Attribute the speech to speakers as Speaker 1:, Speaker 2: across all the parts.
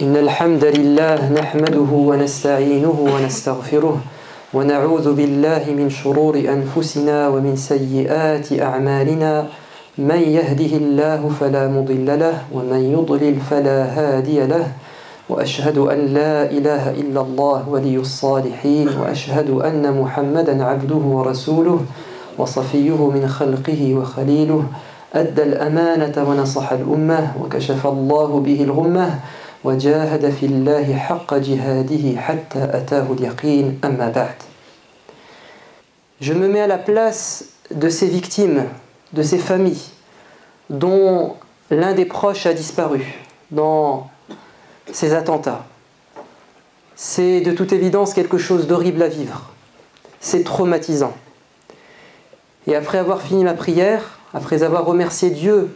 Speaker 1: إن الحمد لله نحمده ونستعينه ونستغفره ونعوذ بالله من شرور أنفسنا ومن سيئات أعمالنا من يهده الله فلا مضل له ومن يضلل فلا هادي له وأشهد أن لا إله إلا الله ولي الصالحين وأشهد أن محمدا عبده ورسوله وصفيه من خلقه وخليله أدى الأمانة ونصح الأمة وكشف الله به الغمة وجاهد في الله حق جهاده حتى أتاه اليقين أما بعد. Je me mets à la place de ces victimes, de ces familles dont l'un des proches a disparu dans ces attentats. C'est de toute évidence quelque chose d'horrible à vivre. C'est traumatisant. Et après avoir fini ma prière, après avoir remercié Dieu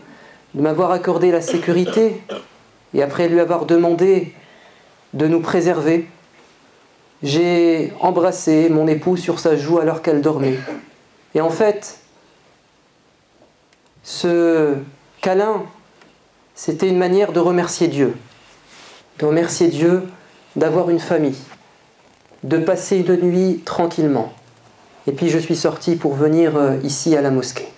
Speaker 1: de m'avoir accordé la sécurité, et après lui avoir demandé de nous préserver, j'ai embrassé mon épouse sur sa joue alors qu'elle dormait. Et en fait, ce câlin, c'était une manière de remercier Dieu. De remercier Dieu d'avoir une famille, de passer une nuit tranquillement. Et puis je suis sorti pour venir ici à la mosquée.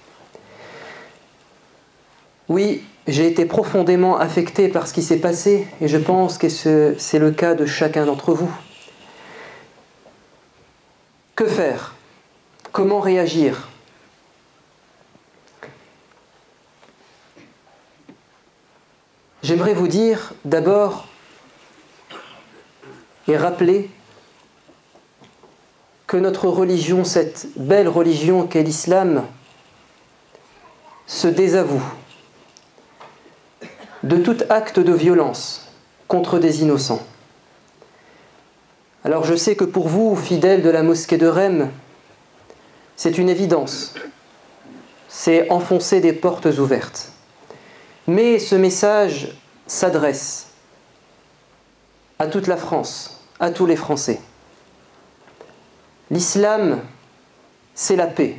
Speaker 1: Oui, j'ai été profondément affecté par ce qui s'est passé et je pense que c'est le cas de chacun d'entre vous. Que faire? Comment réagir? J'aimerais vous dire d'abord et rappeler que notre religion, cette belle religion qu'est l'islam, se désavoue de tout acte de violence contre des innocents. Alors je sais que pour vous, fidèles de la mosquée de Rem, c'est une évidence. C'est enfoncer des portes ouvertes. Mais ce message s'adresse à toute la France, à tous les Français. L'islam, c'est la paix.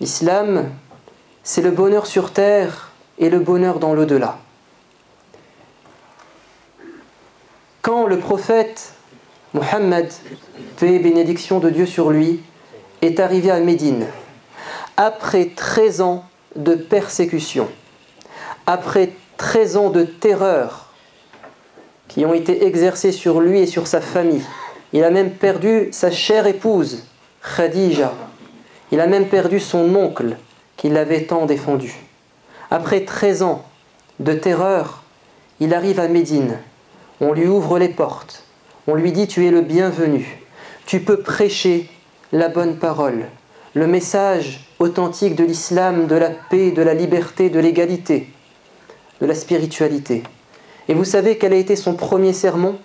Speaker 1: L'islam, c'est le bonheur sur terre et le bonheur dans l'au-delà. Quand le prophète Mohammed, paix et bénédiction de Dieu sur lui, est arrivé à Médine, après 13 ans de persécution, après 13 ans de terreur qui ont été exercés sur lui et sur sa famille, il a même perdu sa chère épouse, Khadija, il a même perdu son oncle qui l'avait tant défendu. Après 13 ans de terreur, il arrive à Médine. On lui ouvre les portes, on lui dit « Tu es le bienvenu, tu peux prêcher la bonne parole, le message authentique de l'islam, de la paix, de la liberté, de l'égalité, de la spiritualité. » Et vous savez quel a été son premier sermon?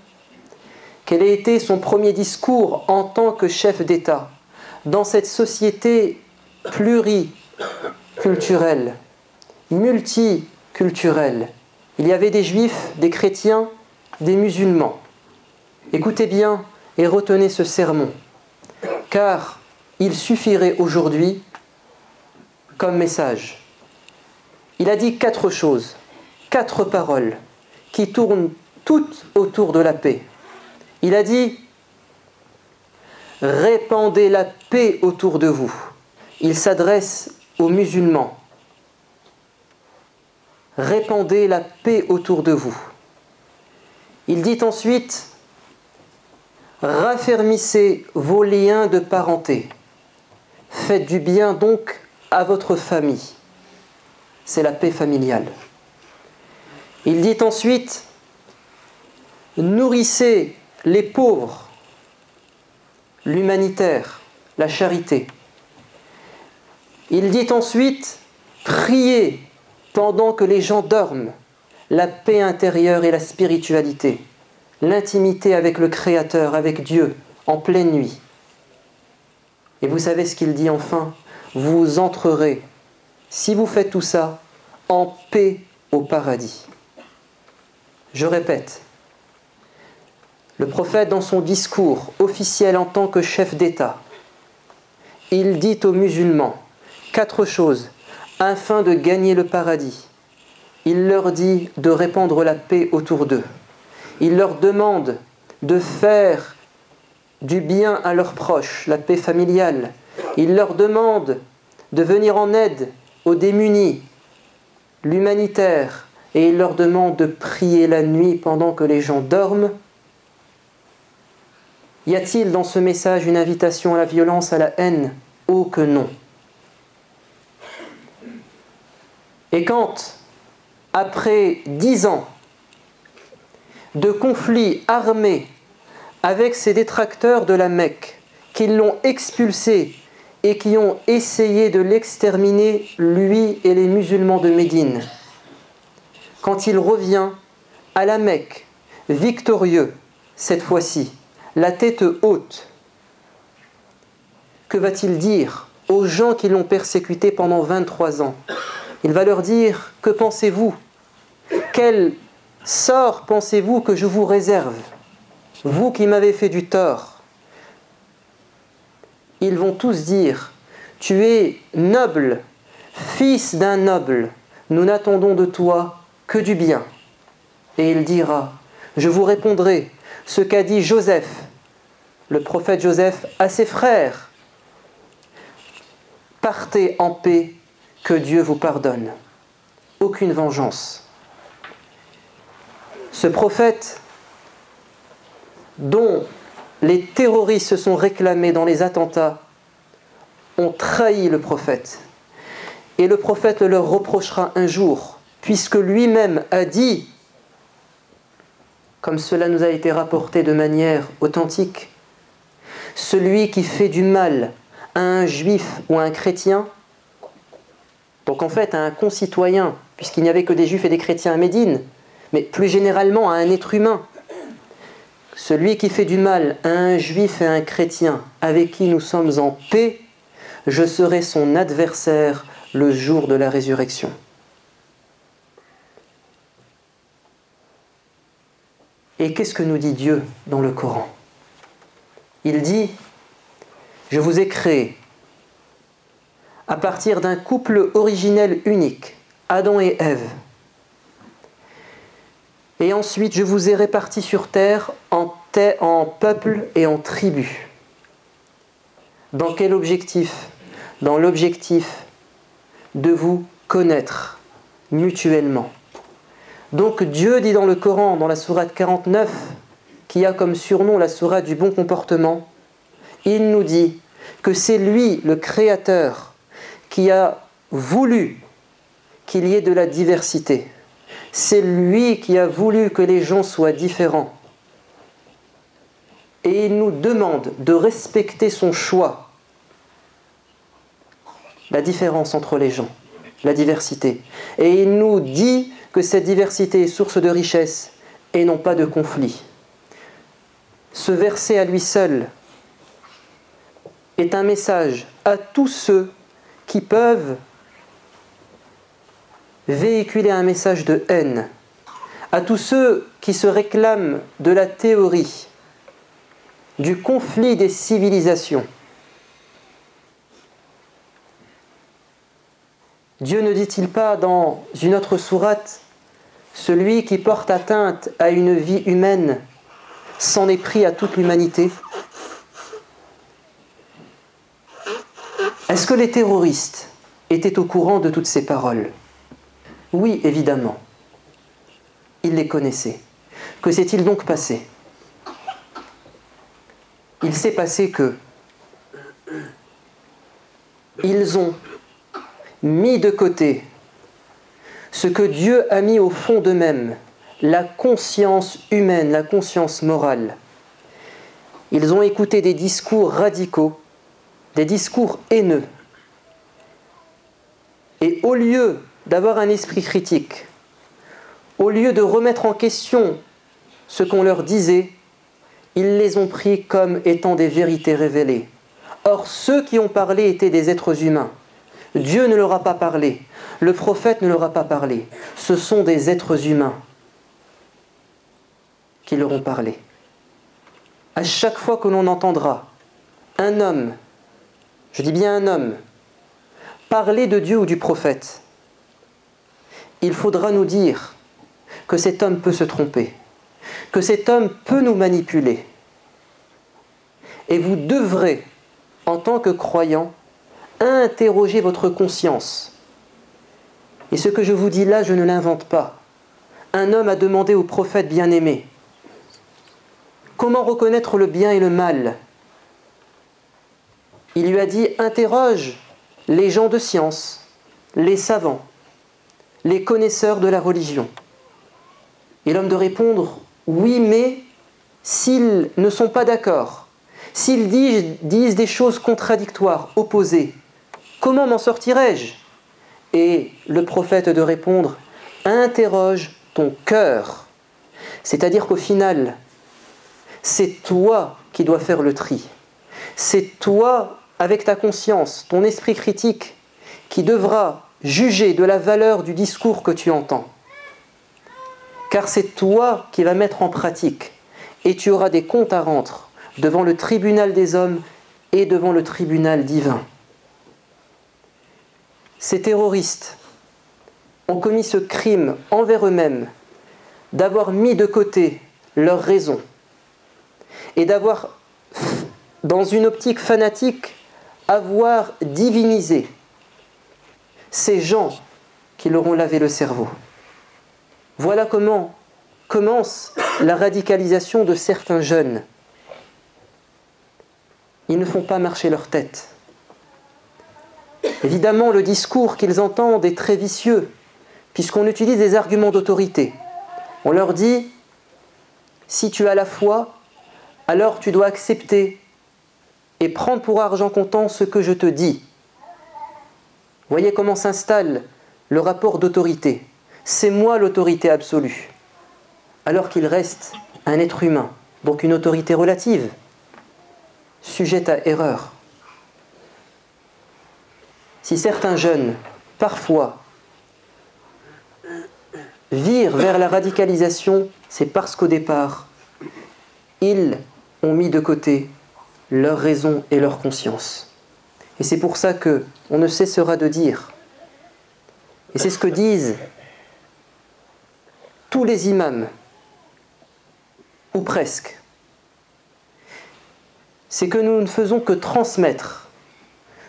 Speaker 1: Quel a été son premier discours en tant que chef d'État dans cette société pluriculturelle, multiculturelle? Il y avait des juifs, des chrétiens, des musulmans. Écoutez bien et retenez ce sermon, car il suffirait aujourd'hui comme message. Il a dit 4 choses, 4 paroles qui tournent toutes autour de la paix. Il a dit « Répandez la paix autour de vous ». Il s'adresse aux musulmans. « Répandez la paix autour de vous ». Il dit ensuite « Raffermissez vos liens de parenté. Faites du bien donc à votre famille. » C'est la paix familiale. Il dit ensuite « Nourrissez les pauvres, l'humanitaire, la charité. » Il dit ensuite « Priez pendant que les gens dorment. » La paix intérieure et la spiritualité, l'intimité avec le Créateur, avec Dieu, en pleine nuit. Et vous savez ce qu'il dit enfin? Vous entrerez, si vous faites tout ça, en paix au paradis. Je répète, le prophète dans son discours officiel en tant que chef d'État, il dit aux musulmans 4 choses afin de gagner le paradis. Il leur dit de répandre la paix autour d'eux. Il leur demande de faire du bien à leurs proches, la paix familiale. Il leur demande de venir en aide aux démunis, l'humanitaire. Et il leur demande de prier la nuit pendant que les gens dorment. Y a-t-il dans ce message une invitation à la violence, à la haine? Oh que non. Et quand, après 10 ans de conflits armés avec ces détracteurs de la Mecque, qui l'ont expulsé et qui ont essayé de l'exterminer, lui et les musulmans de Médine, quand il revient à la Mecque, victorieux, cette fois-ci, la tête haute, que va-t-il dire aux gens qui l'ont persécuté pendant 23 ans? Il va leur dire: que pensez-vous? Quel sort pensez-vous que je vous réserve, vous qui m'avez fait du tort? Ils vont tous dire: tu es noble, fils d'un noble, nous n'attendons de toi que du bien. Et il dira: je vous répondrai ce qu'a dit Joseph, le prophète Joseph, à ses frères: partez en paix, que Dieu vous pardonne. Aucune vengeance. Ce prophète, dont les terroristes se sont réclamés dans les attentats, ont trahi le prophète. Et le prophète le leur reprochera un jour, puisque lui-même a dit, comme cela nous a été rapporté de manière authentique, celui qui fait du mal à un juif ou à un chrétien, donc en fait à un concitoyen, puisqu'il n'y avait que des juifs et des chrétiens à Médine, mais plus généralement à un être humain, celui qui fait du mal à un juif et à un chrétien avec qui nous sommes en paix, je serai son adversaire le jour de la résurrection. Et qu'est-ce que nous dit Dieu dans le Coran? Il dit: je vous ai créé à partir d'un couple originel unique, Adam et Ève. Et ensuite, je vous ai répartis sur terre en peuples et en tribus. Dans quel objectif? Dans l'objectif de vous connaître mutuellement. Donc Dieu dit dans le Coran, dans la sourate 49, qui a comme surnom la sourate du bon comportement, il nous dit que c'est lui, le Créateur, qui a voulu qu'il y ait de la diversité. C'est lui qui a voulu que les gens soient différents. Et il nous demande de respecter son choix. La différence entre les gens, la diversité. Et il nous dit que cette diversité est source de richesse et non pas de conflit. Ce verset à lui seul est un message à tous ceux qui peuvent véhiculer un message de haine, à tous ceux qui se réclament de la théorie, du conflit des civilisations. Dieu ne dit-il pas dans une autre sourate: celui qui porte atteinte à une vie humaine s'en est pris à toute l'humanité? Est-ce que les terroristes étaient au courant de toutes ces paroles? Oui, évidemment. Ils les connaissaient. Que s'est-il donc passé? Il s'est passé que ils ont mis de côté ce que Dieu a mis au fond d'eux-mêmes, la conscience humaine, la conscience morale. Ils ont écouté des discours radicaux, des discours haineux. Et au lieu d'avoir un esprit critique, au lieu de remettre en question ce qu'on leur disait, ils les ont pris comme étant des vérités révélées. Or, ceux qui ont parlé étaient des êtres humains. Dieu ne leur a pas parlé, le prophète ne leur a pas parlé. Ce sont des êtres humains qui leur ont parlé. À chaque fois que l'on entendra un homme, je dis bien un homme, parler de Dieu ou du prophète, il faudra nous dire que cet homme peut se tromper, que cet homme peut nous manipuler. Et vous devrez, en tant que croyant, interroger votre conscience. Et ce que je vous dis là, je ne l'invente pas. Un homme a demandé au prophète bien-aimé: comment reconnaître le bien et le mal? Il lui a dit: interroge les gens de science, les savants, les connaisseurs de la religion. Et l'homme de répondre: oui, mais s'ils ne sont pas d'accord, s'ils disent des choses contradictoires, opposées, comment m'en sortirai-je? Et le prophète de répondre: interroge ton cœur. C'est-à-dire qu'au final, c'est toi qui dois faire le tri. C'est toi, avec ta conscience, ton esprit critique, qui devra juger de la valeur du discours que tu entends. Car c'est toi qui vas mettre en pratique, et tu auras des comptes à rendre devant le tribunal des hommes et devant le tribunal divin. Ces terroristes ont commis ce crime envers eux-mêmes d'avoir mis de côté leur raison et d'avoir, dans une optique fanatique, avoir divinisé ces gens qui leur ont lavé le cerveau. Voilà comment commence la radicalisation de certains jeunes. Ils ne font pas marcher leur tête. Évidemment, le discours qu'ils entendent est très vicieux, puisqu'on utilise des arguments d'autorité. On leur dit: si tu as la foi, alors tu dois accepter et prendre pour argent comptant ce que je te dis. Voyez comment s'installe le rapport d'autorité. C'est moi l'autorité absolue, alors qu'il reste un être humain, donc une autorité relative, sujette à erreur. Si certains jeunes, parfois, virent vers la radicalisation, c'est parce qu'au départ, ils ont mis de côté leur raison et leur conscience. Et c'est pour ça qu'on ne cessera de dire, et c'est ce que disent tous les imams, ou presque, c'est que nous ne faisons que transmettre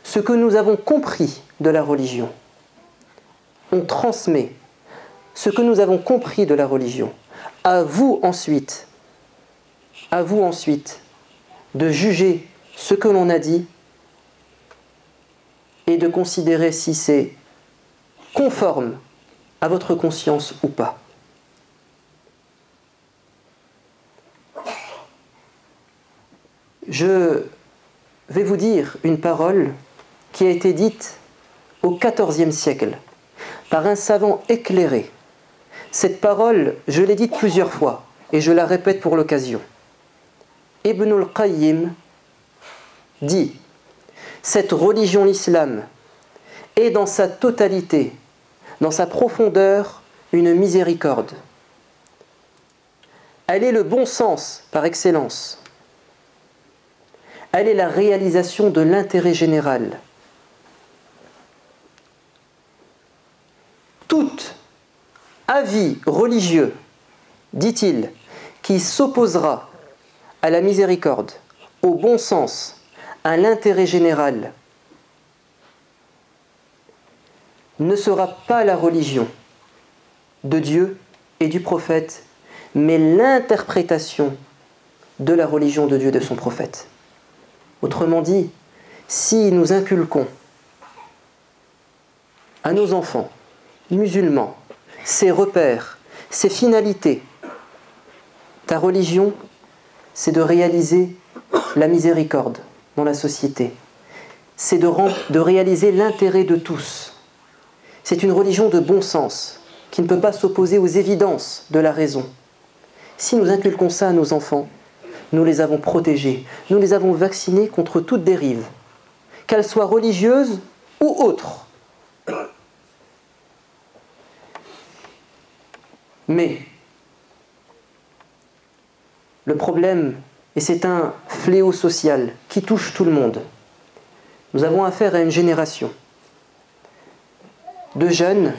Speaker 1: ce que nous avons compris de la religion. On transmet ce que nous avons compris de la religion. À vous ensuite de juger ce que l'on a dit et de considérer si c'est conforme à votre conscience ou pas. Je vais vous dire une parole qui a été dite au XIVe siècle par un savant éclairé. Cette parole, je l'ai dite plusieurs fois et je la répète pour l'occasion. Ibn al-Qayyim dit: cette religion, l'islam, est dans sa totalité, dans sa profondeur, une miséricorde. Elle est le bon sens par excellence. Elle est la réalisation de l'intérêt général. Tout avis religieux, dit-il, qui s'opposera à la miséricorde, au bon sens, à l'intérêt général, ne sera pas la religion de Dieu et du prophète, mais l'interprétation de la religion de Dieu et de son prophète. Autrement dit, si nous inculquons à nos enfants musulmans ces repères, ces finalités, ta religion, c'est de réaliser la miséricorde dans la société. C'est de réaliser l'intérêt de tous. C'est une religion de bon sens qui ne peut pas s'opposer aux évidences de la raison. Si nous inculquons ça à nos enfants, nous les avons protégés, nous les avons vaccinés contre toute dérive, qu'elle soit religieuse ou autre. Mais le problème, et c'est un fléau social qui touche tout le monde, nous avons affaire à une génération de jeunes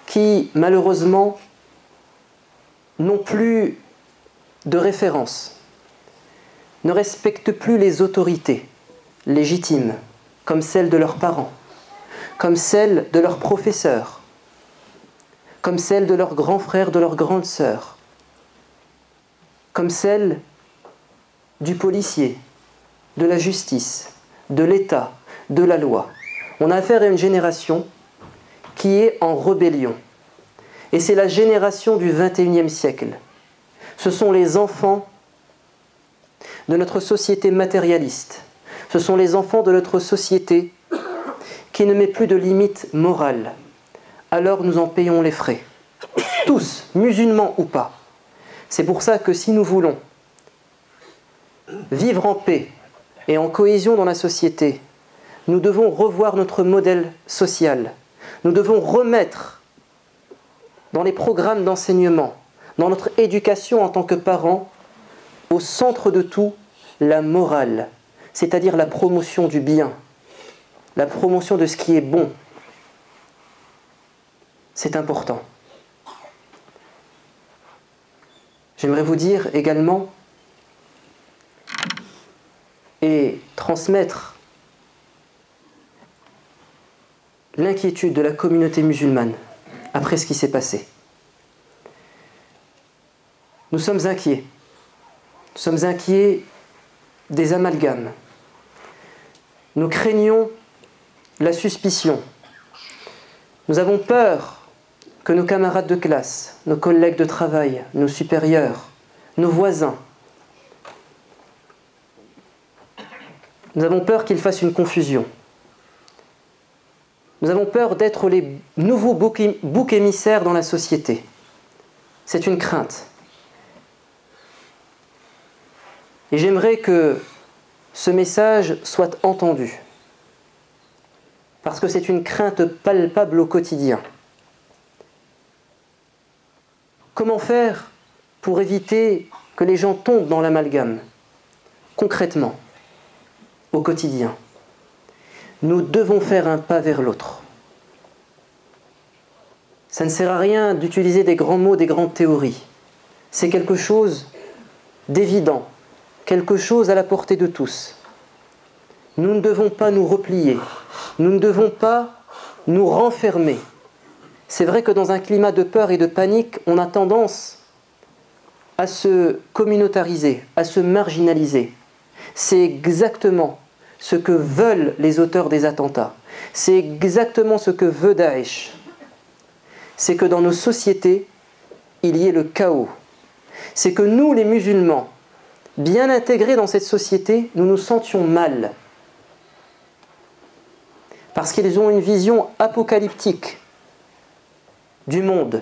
Speaker 1: qui, malheureusement, n'ont plus de référence, ne respectent plus les autorités légitimes, comme celles de leurs parents, comme celles de leurs professeurs, comme celles de leurs grands frères, de leurs grandes sœurs, comme celles du policier, de la justice, de l'État, de la loi. On a affaire à une génération qui est en rébellion. Et c'est la génération du XXIe siècle. Ce sont les enfants de notre société matérialiste. Ce sont les enfants de notre société qui ne met plus de limites morales. Alors nous en payons les frais. Tous, musulmans ou pas. C'est pour ça que si nous voulons vivre en paix et en cohésion dans la société, nous devons revoir notre modèle social. Nous devons remettre dans les programmes d'enseignement, dans notre éducation en tant que parents, au centre de tout, la morale, c'est-à-dire la promotion du bien, la promotion de ce qui est bon. C'est important. J'aimerais vous dire également et transmettre l'inquiétude de la communauté musulmane après ce qui s'est passé. Nous sommes inquiets. Nous sommes inquiets des amalgames. Nous craignons la suspicion. Nous avons peur que nos camarades de classe, nos collègues de travail, nos supérieurs, nos voisins, nous avons peur qu'ils fassent une confusion. Nous avons peur d'être les nouveaux boucs émissaires dans la société. C'est une crainte. Et j'aimerais que ce message soit entendu. Parce que c'est une crainte palpable au quotidien. Comment faire pour éviter que les gens tombent dans l'amalgame, concrètement, au quotidien? Nous devons faire un pas vers l'autre. Ça ne sert à rien d'utiliser des grands mots, des grandes théories. C'est quelque chose d'évident, quelque chose à la portée de tous. Nous ne devons pas nous replier, nous ne devons pas nous renfermer. C'est vrai que dans un climat de peur et de panique, on a tendance à se communautariser, à se marginaliser. C'est exactement ce que veulent les auteurs des attentats. C'est exactement ce que veut Daesh. C'est que dans nos sociétés, il y ait le chaos. C'est que nous, les musulmans, bien intégrés dans cette société, nous nous sentions mal. Parce qu'ils ont une vision apocalyptique du monde.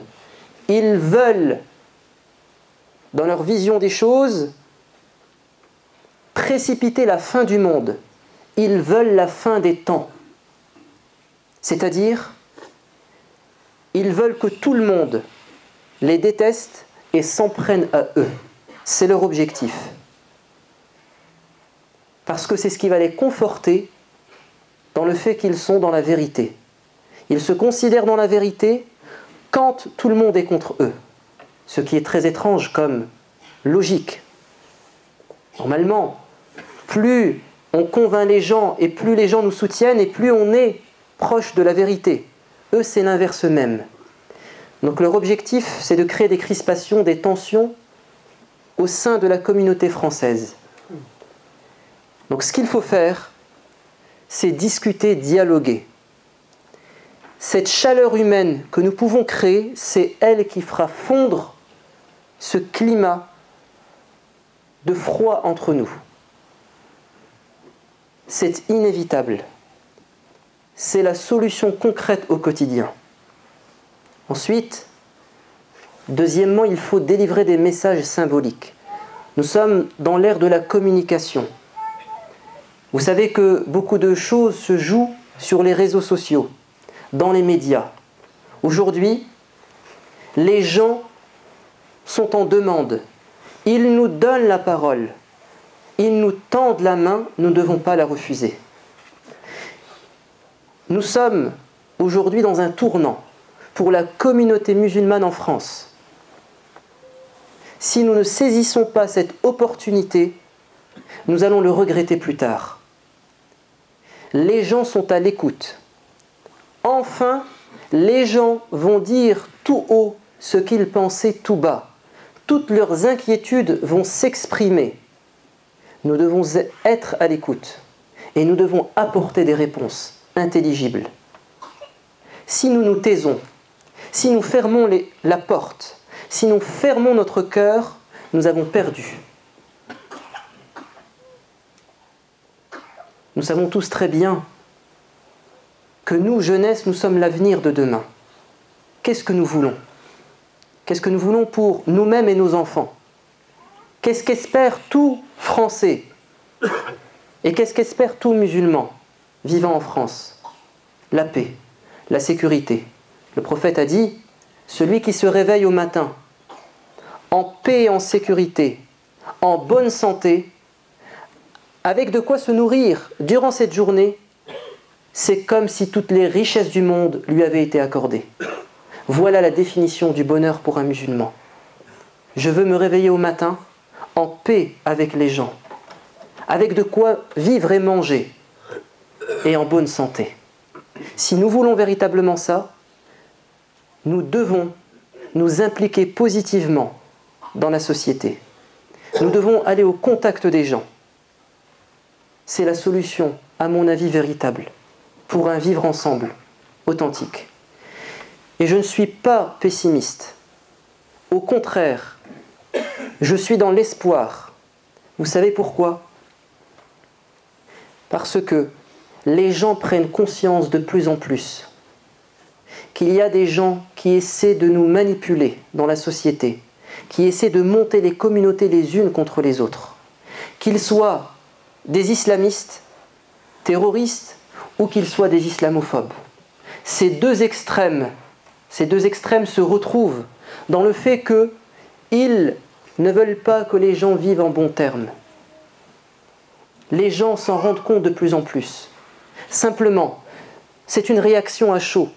Speaker 1: Ils veulent, dans leur vision des choses, précipiter la fin du monde. Ils veulent la fin des temps. C'est-à-dire, ils veulent que tout le monde les déteste et s'en prenne à eux. C'est leur objectif. Parce que c'est ce qui va les conforter dans le fait qu'ils sont dans la vérité. Ils se considèrent dans la vérité quand tout le monde est contre eux. Ce qui est très étrange comme logique. Normalement, plus on convainc les gens et plus les gens nous soutiennent et plus on est proche de la vérité. Eux, c'est l'inverse même. Donc leur objectif, c'est de créer des crispations, des tensions au sein de la communauté française. Donc ce qu'il faut faire, c'est discuter, dialoguer. Cette chaleur humaine que nous pouvons créer, c'est elle qui fera fondre ce climat de froid entre nous. C'est inévitable. C'est la solution concrète au quotidien. Ensuite, deuxièmement, il faut délivrer des messages symboliques. Nous sommes dans l'ère de la communication. Vous savez que beaucoup de choses se jouent sur les réseaux sociaux, dans les médias. Aujourd'hui, les gens sont en demande. Ils nous donnent la parole. Ils nous tendent la main, nous ne devons pas la refuser. Nous sommes aujourd'hui dans un tournant pour la communauté musulmane en France. si nous ne saisissons pas cette opportunité, nous allons le regretter plus tard. Les gens sont à l'écoute. Enfin, les gens vont dire tout haut ce qu'ils pensaient tout bas. Toutes leurs inquiétudes vont s'exprimer. Nous devons être à l'écoute et nous devons apporter des réponses intelligibles. Si nous nous taisons, si nous fermons la porte, si nous fermons notre cœur, nous avons perdu. Nous savons tous très bien que nous, jeunesse, nous sommes l'avenir de demain. Qu'est-ce que nous voulons? Qu'est-ce que nous voulons pour nous-mêmes et nos enfants? Qu'est-ce qu'espère tout Français? Et qu'est-ce qu'espère tout musulman vivant en France? La paix, la sécurité. Le prophète a dit, celui qui se réveille au matin, en paix et en sécurité, en bonne santé, avec de quoi se nourrir durant cette journée, c'est comme si toutes les richesses du monde lui avaient été accordées. Voilà la définition du bonheur pour un musulman. Je veux me réveiller au matin en paix avec les gens, avec de quoi vivre et manger, et en bonne santé. Si nous voulons véritablement ça, nous devons nous impliquer positivement dans la société. Nous devons aller au contact des gens. C'est la solution, à mon avis, véritable, pour un vivre ensemble authentique. Et je ne suis pas pessimiste. Au contraire, je suis dans l'espoir. Vous savez pourquoi? Parce que les gens prennent conscience de plus en plus qu'il y a des gens qui essaient de nous manipuler dans la société, qui essaient de monter les communautés les unes contre les autres, qu'ils soient des islamistes, terroristes, ou qu'ils soient des islamophobes. Ces deux extrêmes se retrouvent dans le fait qu'ils ne veulent pas que les gens vivent en bons termes. Les gens s'en rendent compte de plus en plus. Simplement, c'est une réaction à chaud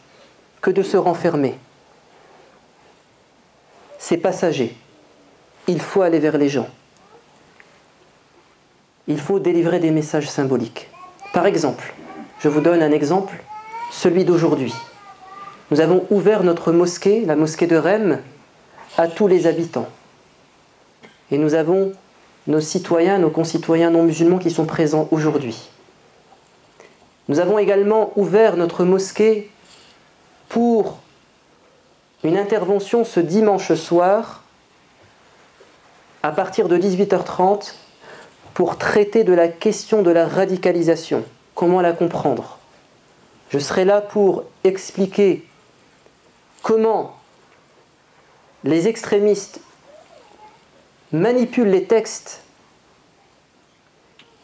Speaker 1: que de se renfermer. C'est passager. Il faut aller vers les gens. Il faut délivrer des messages symboliques. Par exemple, je vous donne un exemple, celui d'aujourd'hui. Nous avons ouvert notre mosquée, la mosquée de Rem, à tous les habitants. Et nous avons nos citoyens, nos concitoyens non musulmans qui sont présents aujourd'hui. Nous avons également ouvert notre mosquée pour une intervention ce dimanche soir à partir de 18h30 pour traiter de la question de la radicalisation. Comment la comprendre? Je serai là pour expliquer comment les extrémistes manipulent les textes.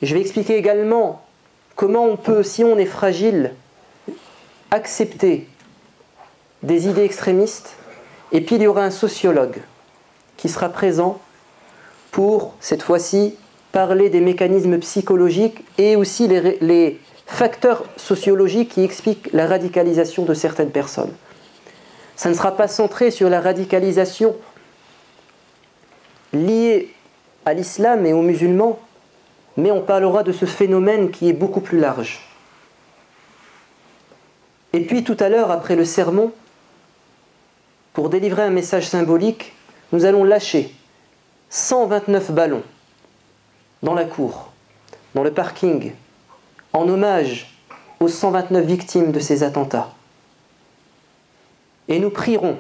Speaker 1: Et je vais expliquer également comment on peut, si on est fragile, accepter des idées extrémistes. Et puis il y aura un sociologue qui sera présent pour, cette fois-ci, parler des mécanismes psychologiques et aussi les facteurs sociologiques qui expliquent la radicalisation de certaines personnes. Ça ne sera pas centré sur la radicalisation liée à l'islam et aux musulmans, mais on parlera de ce phénomène qui est beaucoup plus large. Et puis tout à l'heure, après le sermon, pour délivrer un message symbolique, nous allons lâcher 129 ballons dans la cour, dans le parking, en hommage aux 129 victimes de ces attentats. Et nous prierons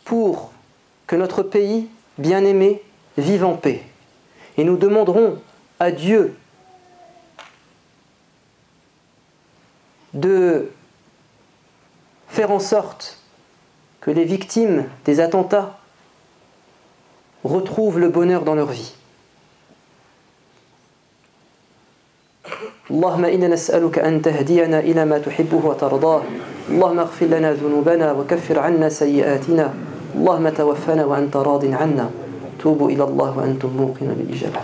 Speaker 1: pour que notre pays bien-aimé vive en paix. Et nous demanderons à Dieu de faire en sorte que les victimes des attentats retrouvent le bonheur dans leur vie. اللهم إنا نسألك أن تهدينا إلى ما تحبه وترضاه اللهم اغفر لنا ذنوبنا وكفر عنا سيئاتنا اللهم توفنا وأنت راض عنا توبوا إلى الله وأنتم موقنون بالإجابة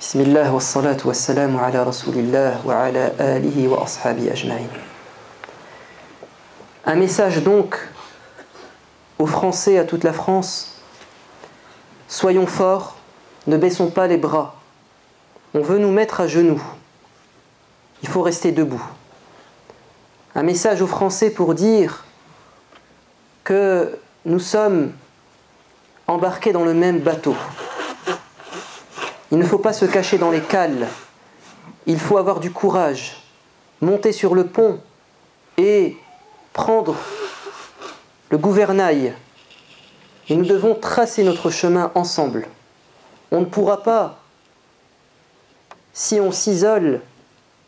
Speaker 1: بسم الله والصلاة والسلام على رسول الله وعلى آله وأصحابه أجمعين. Un message donc aux Français, à toute la France, Soyons forts, ne baissons pas les bras. On veut nous mettre à genoux. Il faut rester debout. Un message aux Français pour dire que nous sommes embarqués dans le même bateau. Il ne faut pas se cacher dans les cales. Il faut avoir du courage, monter sur le pont et prendre le gouvernail. Et nous devons tracer notre chemin ensemble. On ne pourra pas, si on s'isole,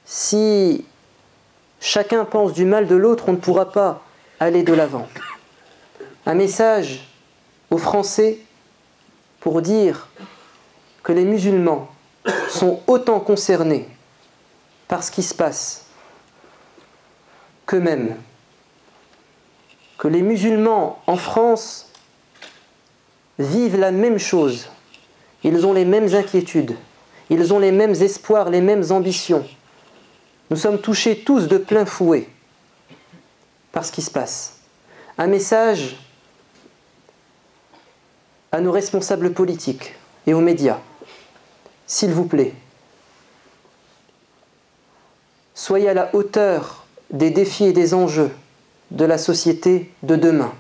Speaker 1: si chacun pense du mal de l'autre, on ne pourra pas aller de l'avant. Un message aux Français pour dire que les musulmans sont autant concernés par ce qui se passe qu'eux-mêmes. Que les musulmans en France vivent la même chose. Ils ont les mêmes inquiétudes. Ils ont les mêmes espoirs, les mêmes ambitions. Nous sommes touchés tous de plein fouet par ce qui se passe. Un message à nos responsables politiques et aux médias. S'il vous plaît, soyez à la hauteur des défis et des enjeux de la société de demain.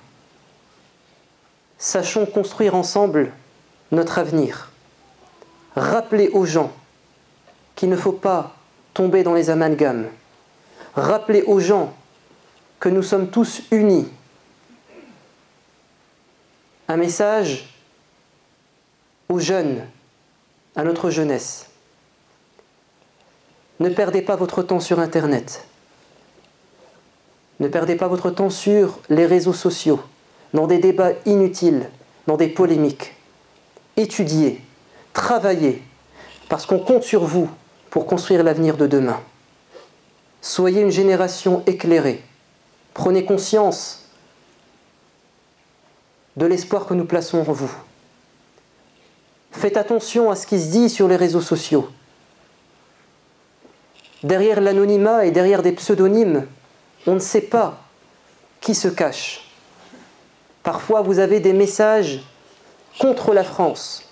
Speaker 1: Sachons construire ensemble notre avenir. Rappelez aux gens qu'il ne faut pas tomber dans les amalgames. Rappelez aux gens que nous sommes tous unis. Un message aux jeunes, à notre jeunesse. Ne perdez pas votre temps sur Internet. Ne perdez pas votre temps sur les réseaux sociaux, dans des débats inutiles, dans des polémiques. Étudiez, travaillez, parce qu'on compte sur vous pour construire l'avenir de demain. Soyez une génération éclairée. Prenez conscience de l'espoir que nous plaçons en vous. Faites attention à ce qui se dit sur les réseaux sociaux. Derrière l'anonymat et derrière des pseudonymes, on ne sait pas qui se cache. Parfois, vous avez des messages contre la France,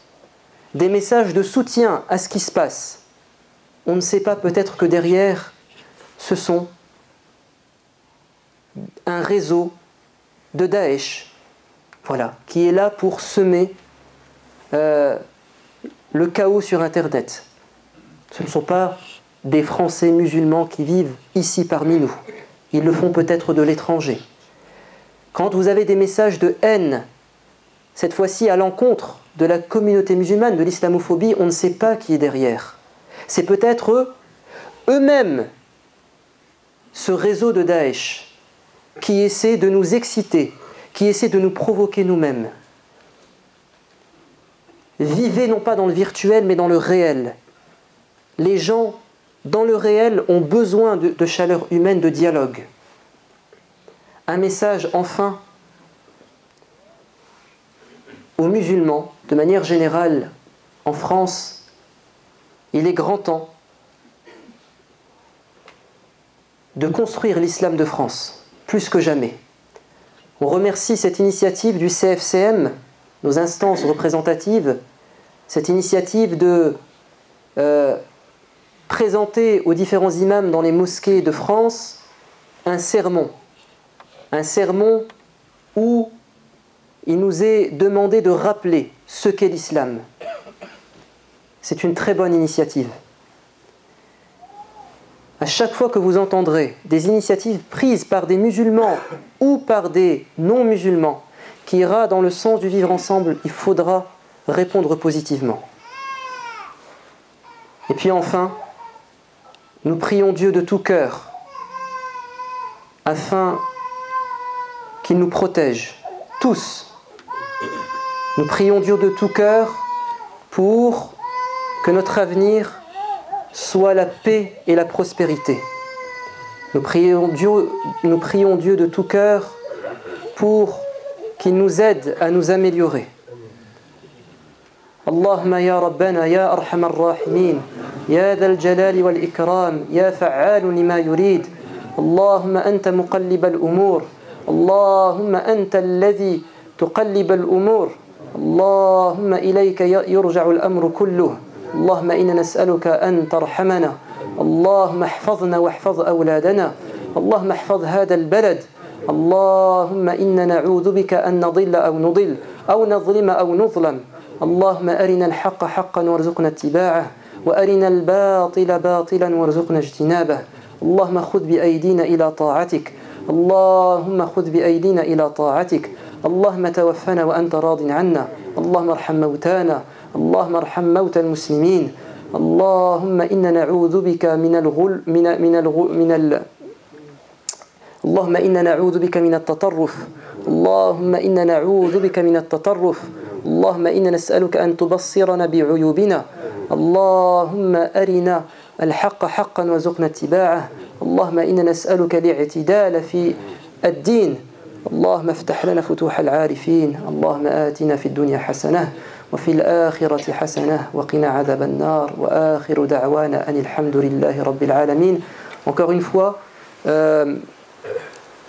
Speaker 1: des messages de soutien à ce qui se passe. On ne sait pas, peut-être que derrière, ce sont un réseau de Daesh, voilà, qui est là pour semer le chaos sur Internet. Ce ne sont pas des Français musulmans qui vivent ici parmi nous. Ils le font peut-être de l'étranger. Quand vous avez des messages de haine, cette fois-ci à l'encontre de la communauté musulmane, de l'islamophobie, on ne sait pas qui est derrière. C'est peut-être eux-mêmes, ce réseau de Daesh, qui essaie de nous exciter, qui essaie de nous provoquer nous-mêmes. Vivez non pas dans le virtuel, mais dans le réel. Les gens, dans le réel, ont besoin de chaleur humaine, de dialogue. Un message, enfin, aux musulmans, de manière générale, en France, il est grand temps de construire l'islam de France, plus que jamais. On remercie cette initiative du CFCM, nos instances représentatives, cette initiative de présenter aux différents imams dans les mosquées de France un sermon où il nous est demandé de rappeler ce qu'est l'islam. C'est une très bonne initiative. À chaque fois que vous entendrez des initiatives prises par des musulmans ou par des non-musulmans qui ira dans le sens du vivre ensemble, il faudra répondre positivement. Et puis enfin, nous prions Dieu de tout cœur afin qu'il nous protège, tous. Nous prions Dieu de tout cœur pour que notre avenir soit la paix et la prospérité. Nous prions Dieu de tout cœur pour qu'il nous aide à nous améliorer. اللهم يا ربنا يا أرحم الراحمين يا ذا الجلال والإكرام يا فعال لما يريد اللهم أنت مقلب الأمور اللهم أنت الذي تقلب الأمور اللهم إليك يرجع الأمر كله. اللهم إنا نسألك أن ترحمنا. اللهم احفظنا واحفظ أولادنا. اللهم احفظ هذا البلد. اللهم إنا نعوذ بك أن نضل أو نضل أو نظلم أو نظلم. اللهم أرنا الحق حقا وارزقنا اتباعه وأرنا الباطل باطلا وارزقنا اجتنابه. اللهم خذ بأيدينا إلى طاعتك. اللهم خذ بأيدينا إلى طاعتك. اللهم توفنا وأنت راض عنا. اللهم ارحم موتانا. اللهم ارحم موتى المسلمين. اللهم إنا نعوذ بك اللهم إنا نعوذ بك من التطرف. اللهم إنا نعوذ بك من التطرف. اللهم إنا نسألك أن تبصرنا بعيوبنا. اللهم أرنا الحق حقا وارزقنا اتباعه. اللهم إنا نسألك الاعتدال في الدين. اللهم افتح لنا فتوح العارفين. اللهم آتنا في الدنيا حسنة وفي الآخرة حسنة وقنا عذاب النار وآخر دعوانا أن الحمد لله رب العالمين. Encore une fois,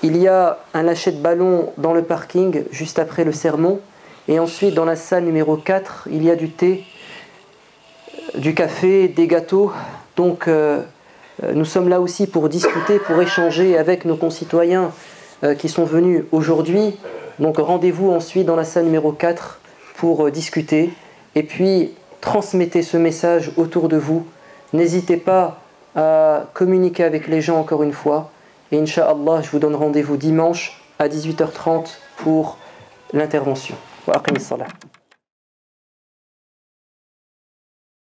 Speaker 1: il y a un lâcher de ballon dans le parking juste après le sermon, et ensuite dans la salle numéro 4 il y a du thé, du café, des gâteaux. Donc nous sommes là aussi pour discuter, pour échanger avec nos concitoyens qui sont venus aujourd'hui. Donc rendez-vous ensuite dans la salle numéro 4 pour discuter, et puis transmettez ce message autour de vous. N'hésitez pas à communiquer avec les gens encore une fois, et Inch'Allah je vous donne rendez-vous dimanche à 18h30 pour l'intervention. Wa aqim as-salah.